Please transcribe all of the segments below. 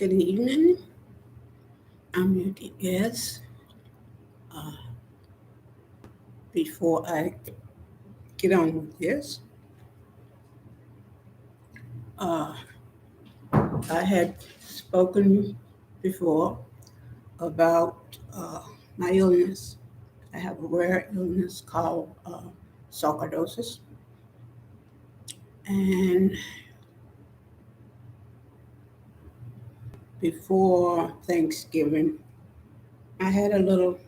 Good evening. I'm your guest. Uh, before I get on with this, uh, I had spoken before about uh, my illness. I have a rare illness called sarcoidosis. And before Thanksgiving, I had a little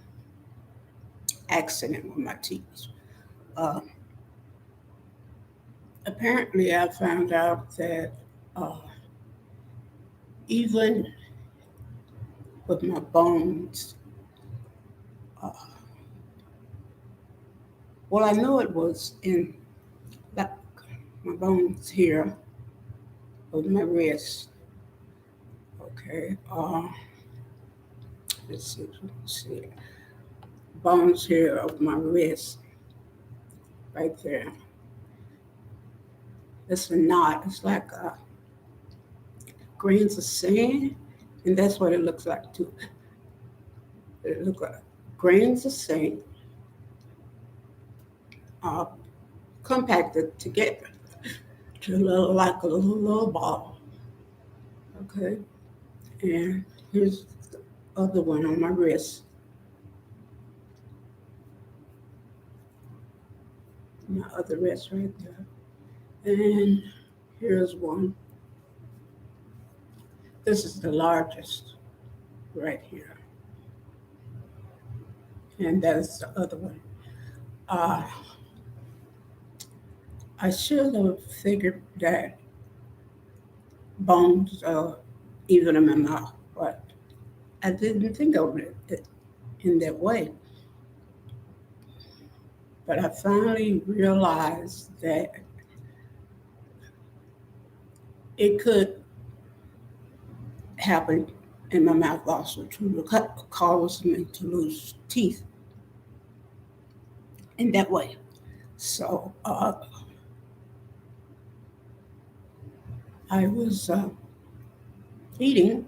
accident with my teeth. Uh, Apparently, I found out that uh, even with my bones, uh, well, I know it was in like my bones here of my wrist. Okay. Let's see. Bones here of my wrist, right there. It's a knot. It's like grains of sand, and that's what it looks like too. It looks like grains of sand uh, compacted together to look like a little ball. Okay. And here's the other one on my wrist. My other wrist right there. And here's one. This is the largest right here. And that's the other one. Uh, I should have figured that bones are even in my mouth, but I didn't think of it in that way. But I finally realized that it could happen in my mouth also to cause me to lose teeth in that way. So I was eating,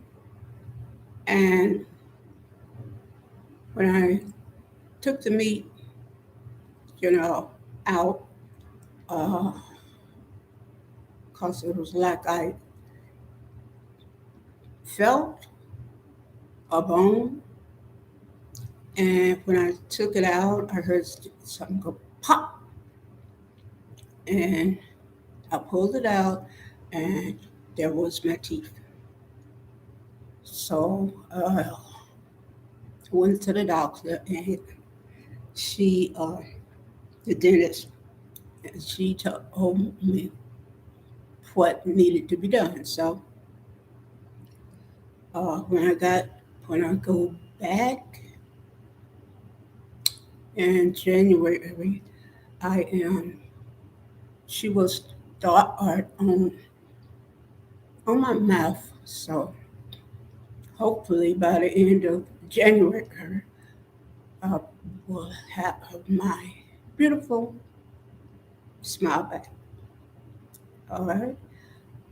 and when I took the meat, you know, out, because it was like I felt a bone, and when I took it out, I heard something go pop, and I pulled it out, and there was my teeth. So I went to the doctor, and she, the dentist, and she told me what needed to be done. So uh, when I got when I go back in January, I am. She was start art on my mouth. So hopefully by the end of January, I will have my beautiful smile back. All right.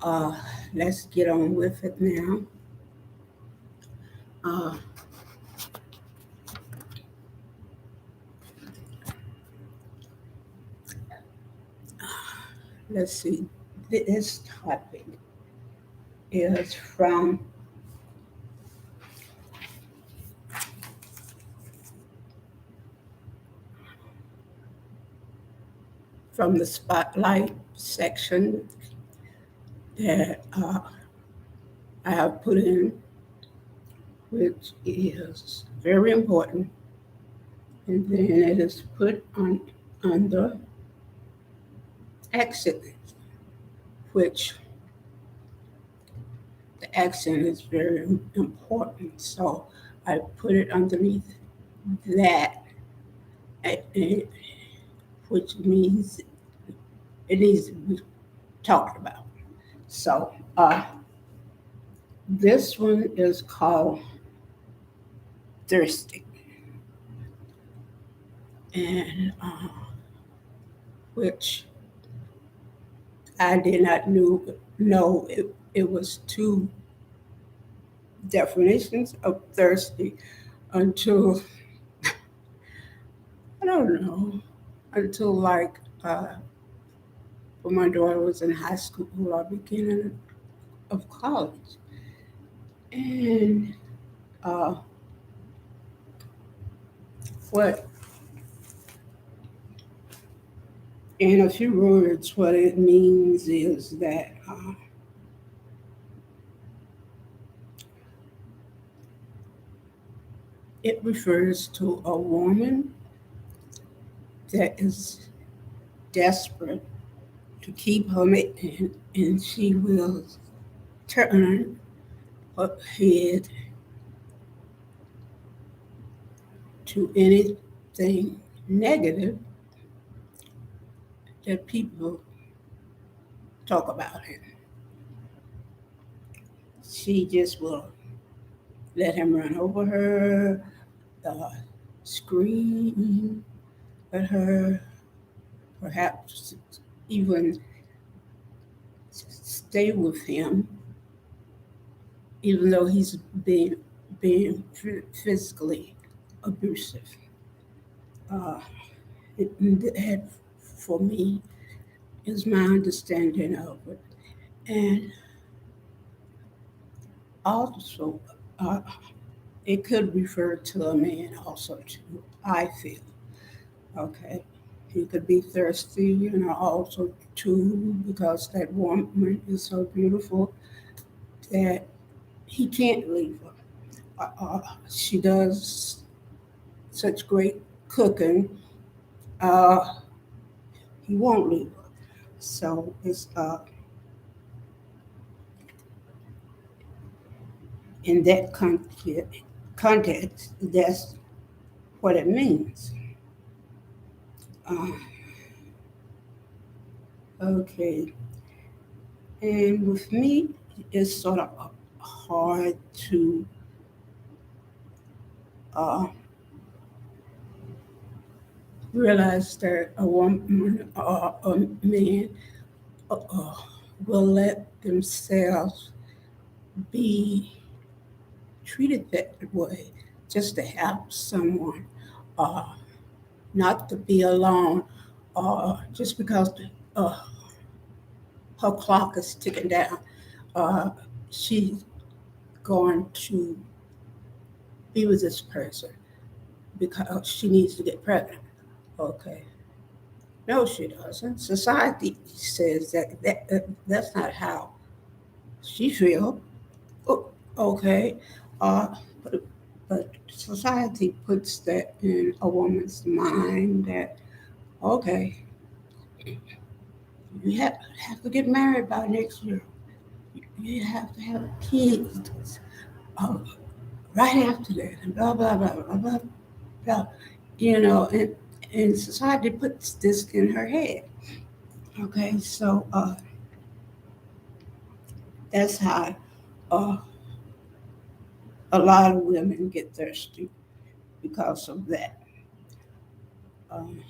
Uh, let's get on with it now. Uh, let's see. This topic is from the spotlight section that I have put in, which is very important, and then it is put on under accent, which the accent is very important. So I put it underneath that, which means it needs to be talked about. So this one is called Thirsty, and which I did not know it was two definitions of thirsty until, I don't know, until like when my daughter was in high school or beginning of college. And uh, what, in a few words, what it means is that it refers to a woman that is desperate to keep her man, and she will turn her head to anything negative that people talk about him. She just will let him run over her, uh, scream at her, perhaps even stay with him, even though he's physically abusive. Uh, that, for me, is my understanding of it. And also, uh, it could refer to a man also too, I feel. Okay. He could be thirsty, also too, because that woman is so beautiful that he can't leave her. She does such great cooking, uh, he won't leave her. So it's in that context, that's what it means. Uh, okay. And with me, it's sort of hard to uh, realize that a woman or a man uh, will let themselves be treated that way just to have someone, uh, not to be alone, just because uh, her clock is ticking down. Uh, she's going to be with this person because she needs to get pregnant. Okay. No, she doesn't. Society says that's not how she feels. Oh, okay. Uh, but, but society puts that in a woman's mind that, okay, you have to get married by next year. You have to have kids uh, right after that, and blah, blah, blah, blah, blah, blah. And society puts this in her head. Okay, so that's how uh, a lot of women get thirsty because of that. Um,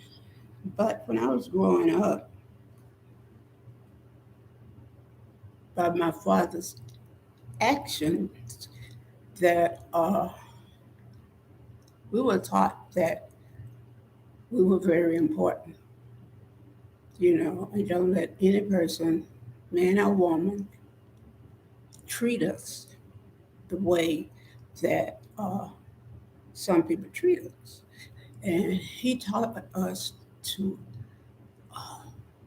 but when I was growing up, by my father's actions, that we were taught that we were very important. And don't let any person, man or woman, treat us the way that some people treat us. And he taught us to uh,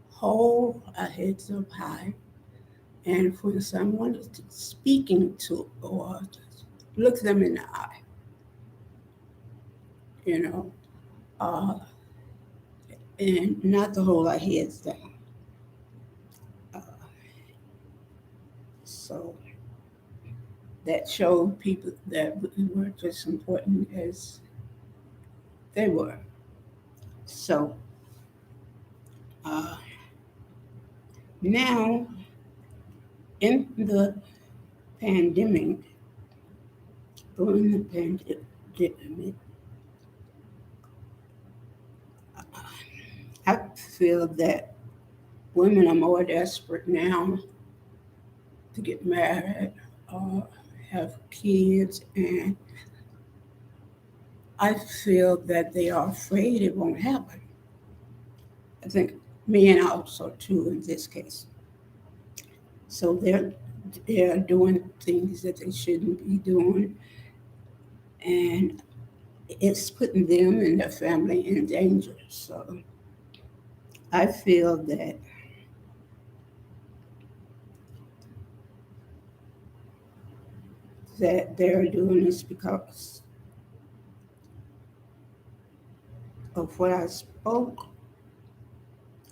hold our heads up high, and when someone is speaking to or look them in the eye, you know, uh, and not to hold our heads down. Uh, so that showed people that we were just important as they were. So uh, now, in the pandemic, during the pandemic, I feel that women are more desperate now to get married, uh, have kids, and I feel that they are afraid it won't happen. I think men also too in this case. So they're doing things that they shouldn't be doing, and it's putting them and their family in danger. So I feel that they're doing this because of what I spoke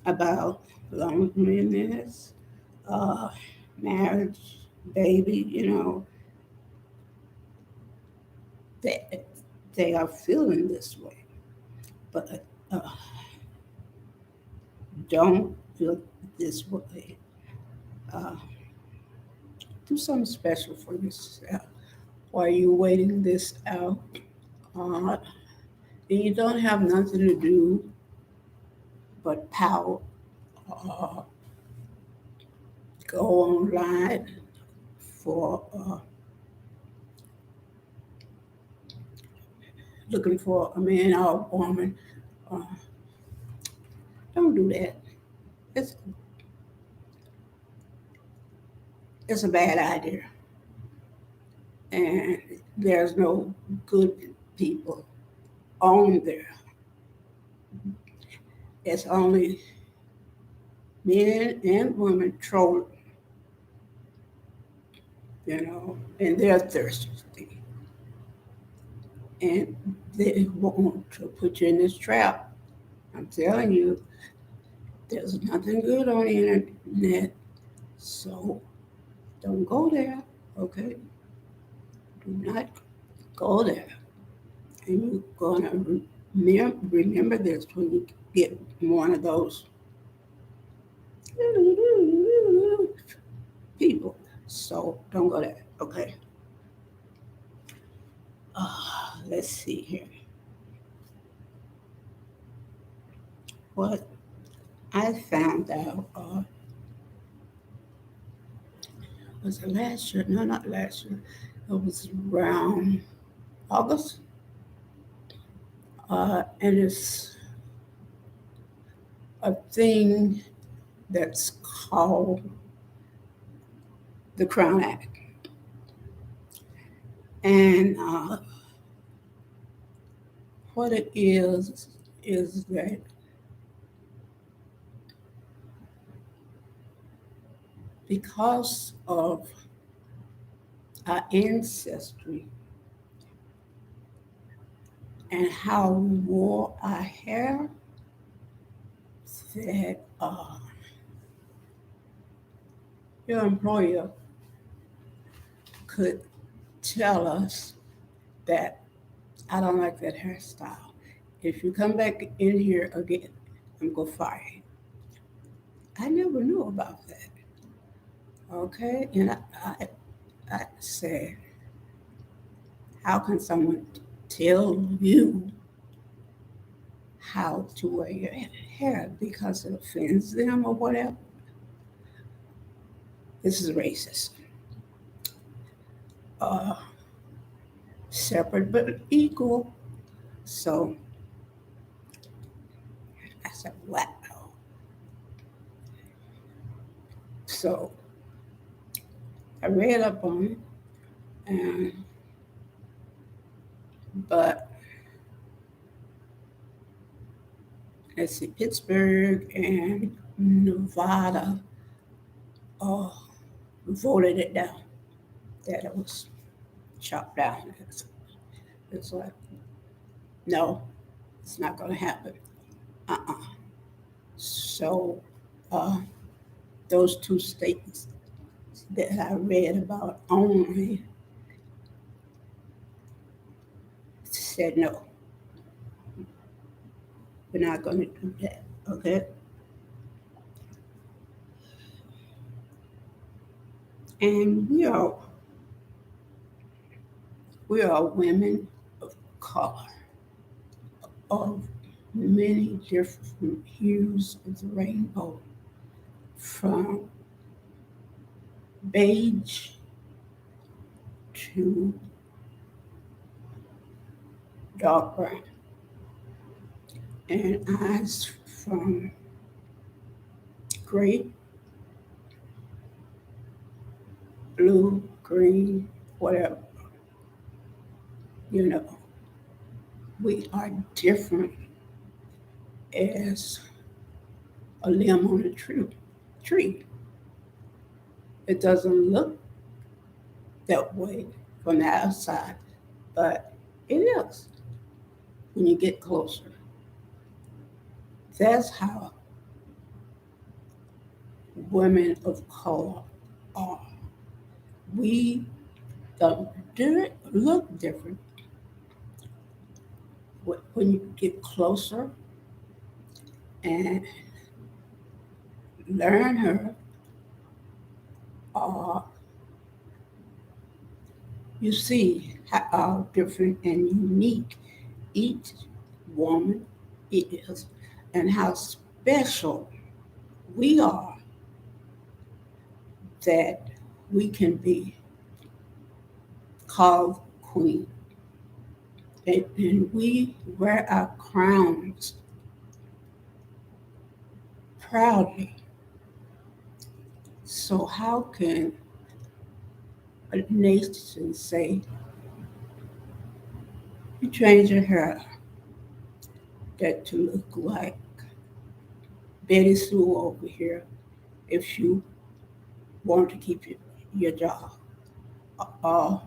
about: loneliness, uh, marriage, baby. That they are feeling this way, but uh, don't feel this way. Uh, do something special for yourself while you're waiting this out. And you don't have nothing to do but power. Uh, Go online for looking for a man or a woman. Uh, don't do that. It's it's a bad idea, and there's no good people on there. It's only men and women trolling, and they're thirsty, and they want to put you in this trap. I'm telling you, there's nothing good on the internet, so don't go there. Okay, do not go there. And you're gonna remember this when you get one of those people. So don't go there. Okay. Let's see here. What I found out was it last year? No, not last year. It was around August, and it's a thing that's called the Crown Act, and what it is that because of our ancestry and how we wore our hair, that your employer could tell us that I don't like that hairstyle. If you come back in here again, I'm going to fire you. I never knew about that. Okay? And I said, how can someone tell you how to wear your hair because it offends them or whatever? This is racist. Uh, Separate but equal. So I said, wow. So I read up on it, and but let's see, Pittsburgh and Nevada uh, voted it down. That it was chopped down. It's like, no, it's not going to happen. Uh-uh. So uh, those two states that I read about only said no, we're not going to do that. Okay, and we are women of color, of many different hues of the rainbow, from beige to dark brown, and eyes from gray, blue, green, whatever. You know, we are different as a limb on a tree. It doesn't look that way from the outside, but it is when you get closer. That's how women of color are. We don't do it look different. When you get closer and learn her, uh, you see how different and unique each woman is and how special we are that we can be called queen. And we wear our crowns proudly. So, how can a nation say, you change your hair that to look like Betty Sue over here if you want to keep your job? Uh,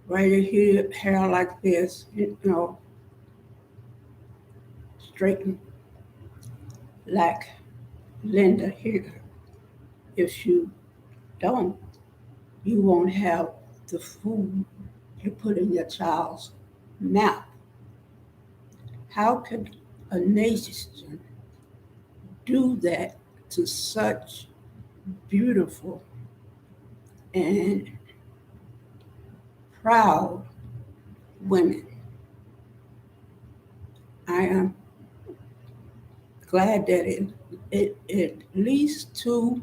right here, hair like this, straighten like Linda here. If you don't, you won't have the food you put in your child's mouth. How can a nation do that to such beautiful and proud women? I am glad that at least two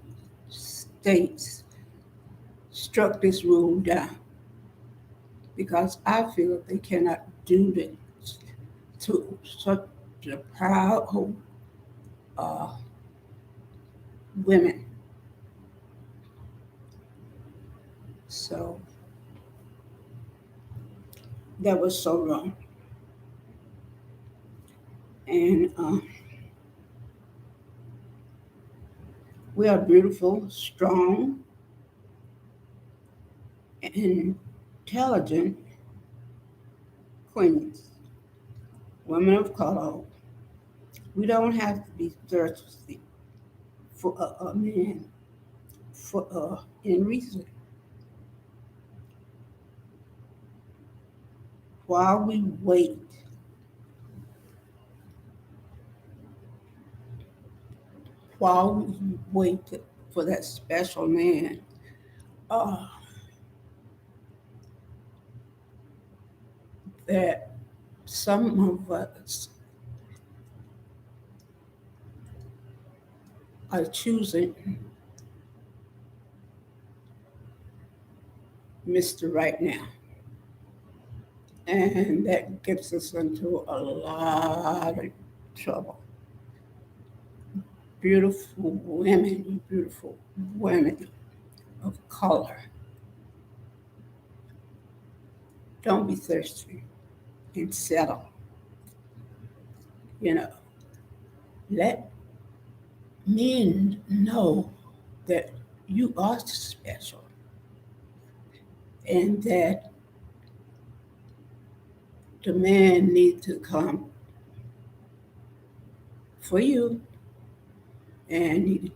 states struck this rule down because I feel they cannot do this to such a proud uh, women. So that was so wrong. And we are beautiful, strong, and intelligent queens, women of color. We don't have to be thirsty for a man for in reason. While we wait, while we wait for that special man, uh, that some of us are choosing Mr. Right Now. And that gets us into a lot of trouble. Beautiful women of color, don't be thirsty and settle. You know, let men know that you are special and that the man needs to come for you and need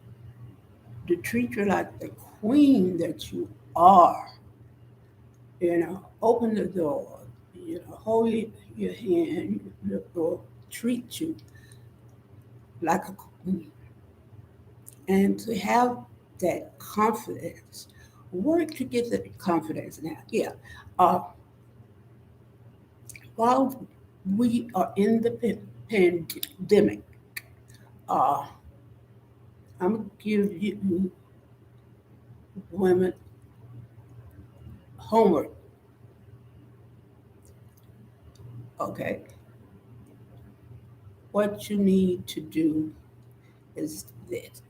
to treat you like the queen that you are. Open the door, hold your hand, or treat you like a queen. And to have that confidence, work to get the confidence now. Yeah. Uh, while we are in the pandemic, uh, I'm going to give you women homework. Okay, what you need to do is this: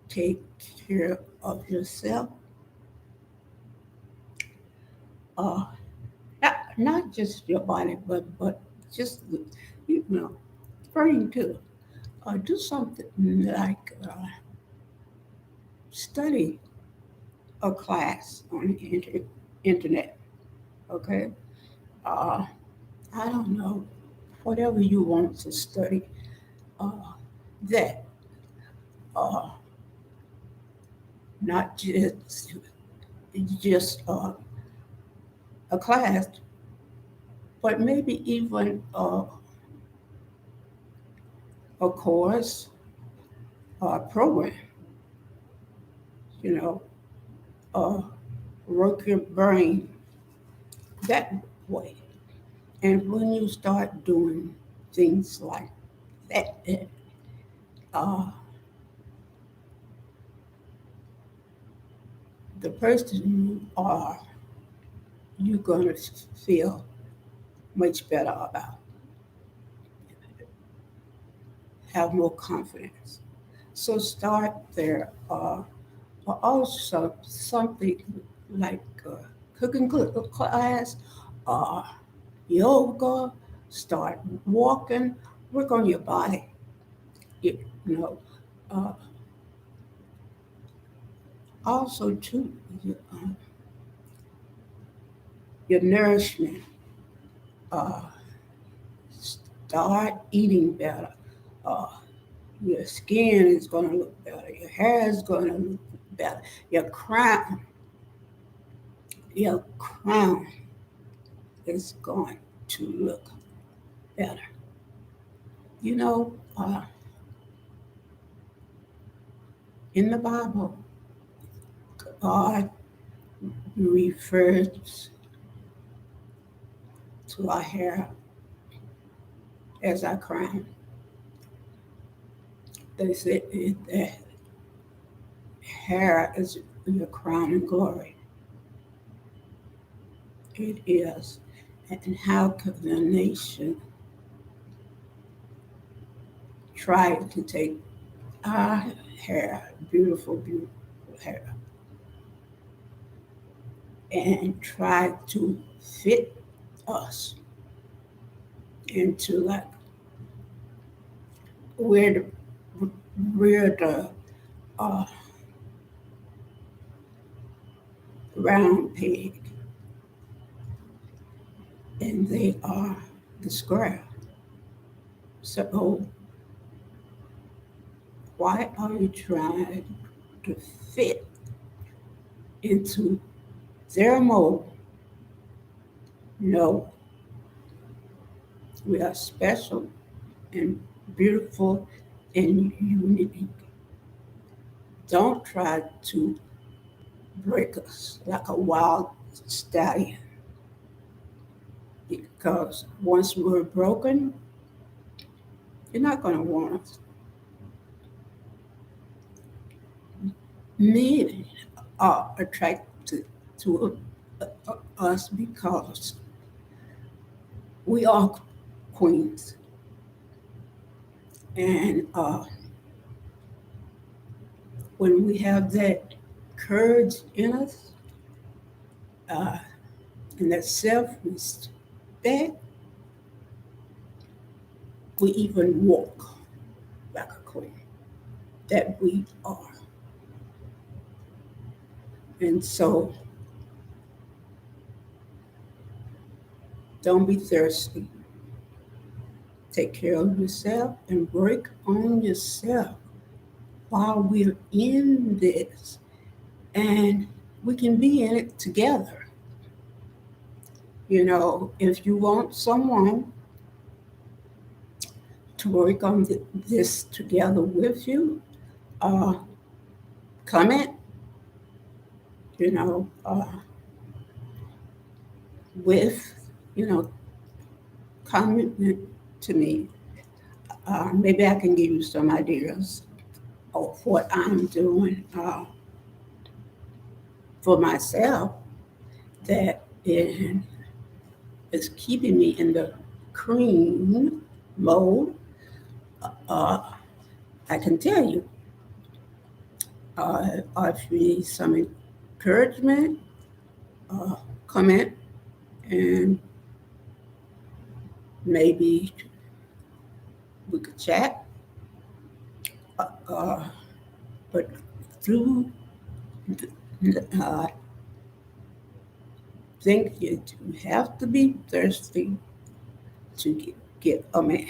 take care of yourself, uh, not just your body, but just brain too. Do something like study a class on the internet. Okay, uh, I don't know, whatever you want to study. Uh, that uh, not just a class, but maybe even a course or a program. You know, uh, work your brain that way. And when you start doing things like that, uh, the person you are, you're going to feel much better about, have more confidence. So start there. Or also something like cooking class, uh, yoga, start walking, work on your body. You know, uh, also too, your nourishment. Uh, Start eating better. Uh, your skin is going to look better. Your hair is going to look better. Your crown is going to look better. You know, in the Bible, God refers to our hair as our crown. They say that hair is your crown and glory. It is. And how could the nation try to take our hair, beautiful, beautiful hair, and try to fit us into like we're the, we're the uh, round peg and they are the square. So why are you trying to fit into their mold? No, we are special and beautiful and unique. Don't try to break us like a wild stallion because once we're broken, you're not going to want us. Men are attracted to us because we are queens. And when we have that courage in us uh, and that self respect, we even walk like a queen that we are. And so don't be thirsty. Take care of yourself and work on yourself while we're in this. And we can be in it together. You know, if you want someone to work on this together with you, uh, comment, you know, with, you know, comment to me. Maybe I can give you some ideas of what I'm doing for myself. that is keeping me in the cream mode, uh, I can tell you, if you need some encouragement, uh, comment, and maybe we could chat. Uh, but do uh, think you have to be thirsty to get a man.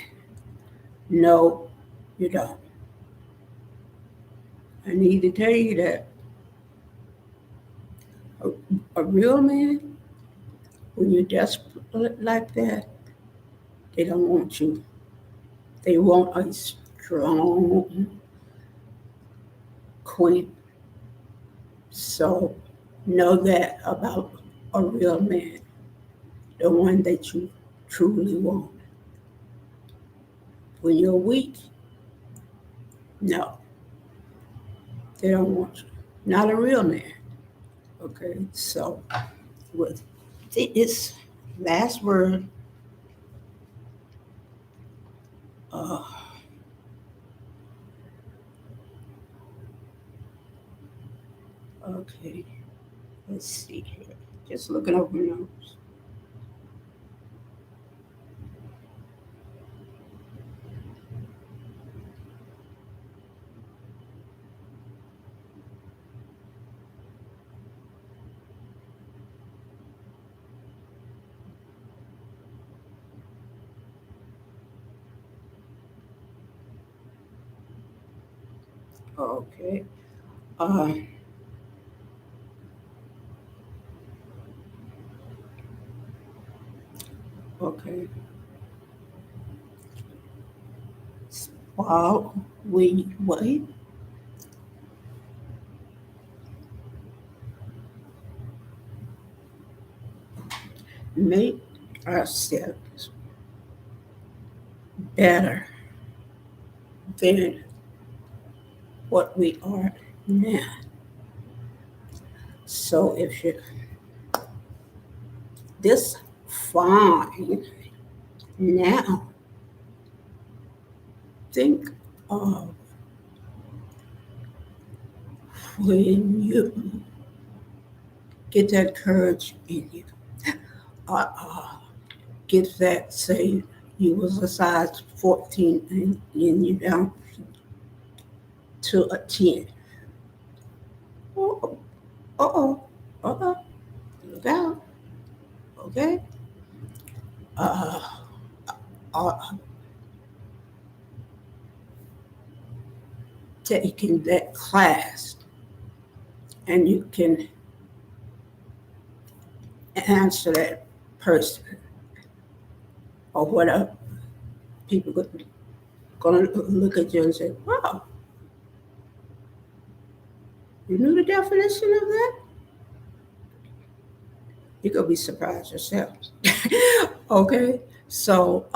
No, you don't. I need to tell you that a, a real man, when you're desperate like that, they don't want you. They want a strong queen. So know that about a real man, the one that you truly want. When you're weak, no, they don't want you. Not a real man. Okay, so with this last word, uh, okay, let's see here. Just looking over my notes. Okay, uh, okay. While we wait, make ourselves better than what we are now. So if you're this fine now, think of when you get that courage in you. Uh, uh, get that, say you was a size 14 and you down to a 10. Oh, uh-oh, uh-oh, look out, okay? Uh, uh, taking that class and you can answer that person or whatever. People gonna look at you and say, wow, you knew the definition of that? You're gonna be surprised yourself. Okay, so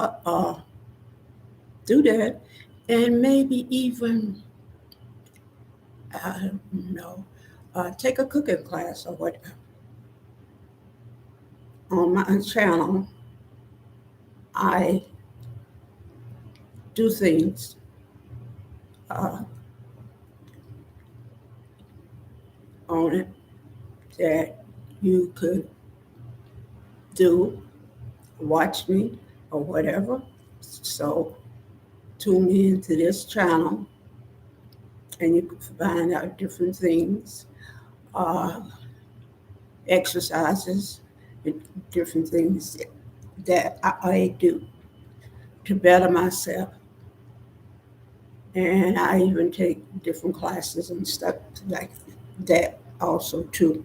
do that, and maybe even I don't know, take a cooking class or whatever. On my channel, I do things uh, on it that you could do, watch me or whatever. So tune in to this channel, and you can find out different things, uh, exercises, and different things that I do to better myself. And I even take different classes and stuff like that also too.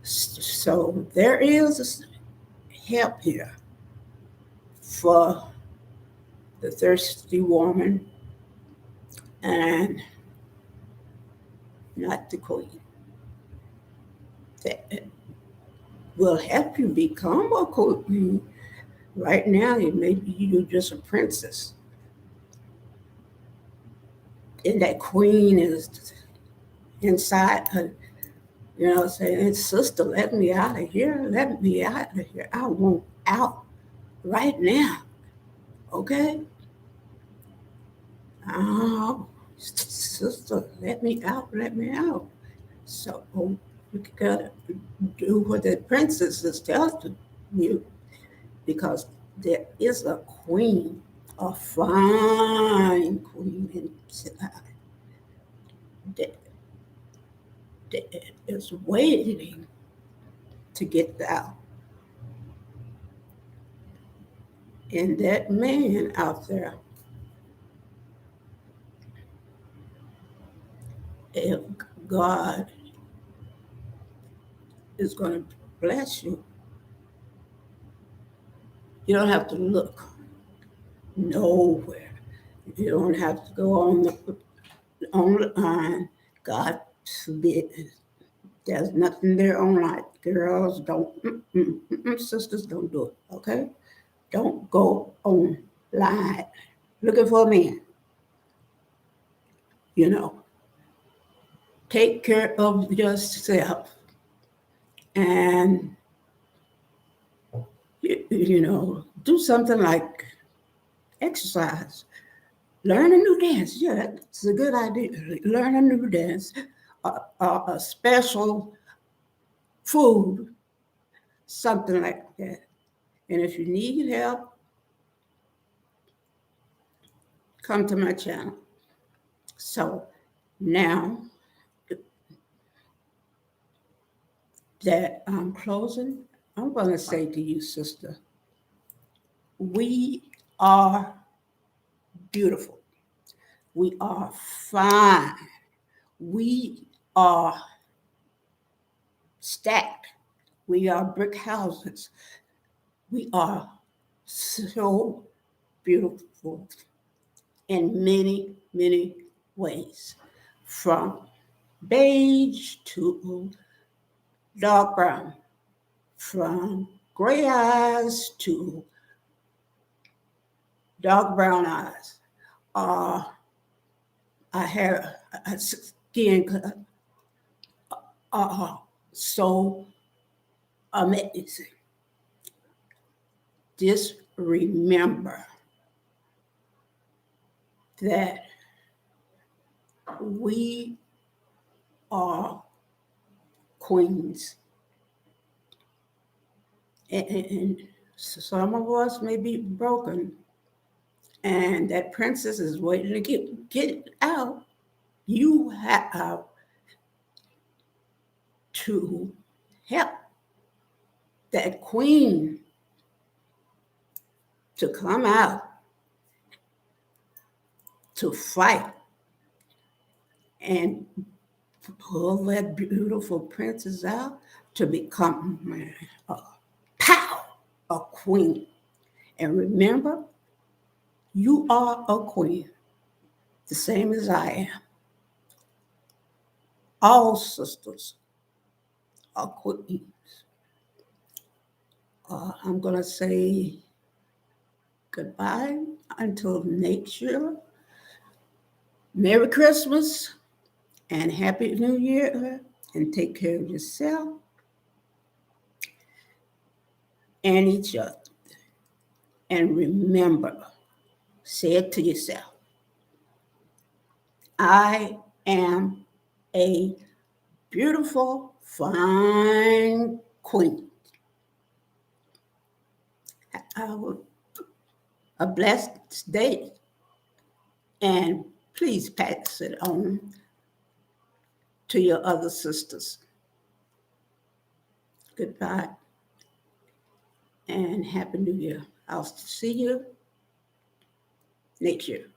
So there is help here for the thirsty woman and not the queen. That will help you become a queen. Right now, maybe you're just a princess, and that queen is inside her. Saying, sister, let me out of here. Let me out of here. I want out right now. Okay? Oh, sister, let me out. Let me out. So you gotta do what the princess is telling you, because there is a queen, a fine queen inside that, that is waiting to get out. And that man out there, if God is going to bless you, you don't have to look nowhere. You don't have to go on the online. God forbid. There's nothing there online. Girls don't, sisters don't do it. Okay, don't go online looking for a man. You know, take care of yourself, and do something like exercise. Learn a new dance. Yeah, that's a good idea. Learn a new dance, a special food, something like that. And if you need help, come to my channel. So now that I'm closing, I'm going to say to you, sister, we are beautiful. We are fine. We are stacked. We are brick houses. We are so beautiful in many, many ways, from beige to dark brown, from gray eyes to dark brown eyes. I have a skin color so amazing. Just remember that we are queens. And some of us may be broken, and that princess is waiting to get out. You have to help that queen to come out, to fight, and pull that beautiful princess out to become a pow, a queen. And remember, you are a queen, the same as I am. All sisters are queens. I'm going to say goodbye until next year. Merry Christmas and Happy New Year, and take care of yourself and each other. And remember, say it to yourself, I am a beautiful, fine queen. Have a blessed day, and please pass it on to your other sisters. Goodbye and Happy New Year. I'll see you next year.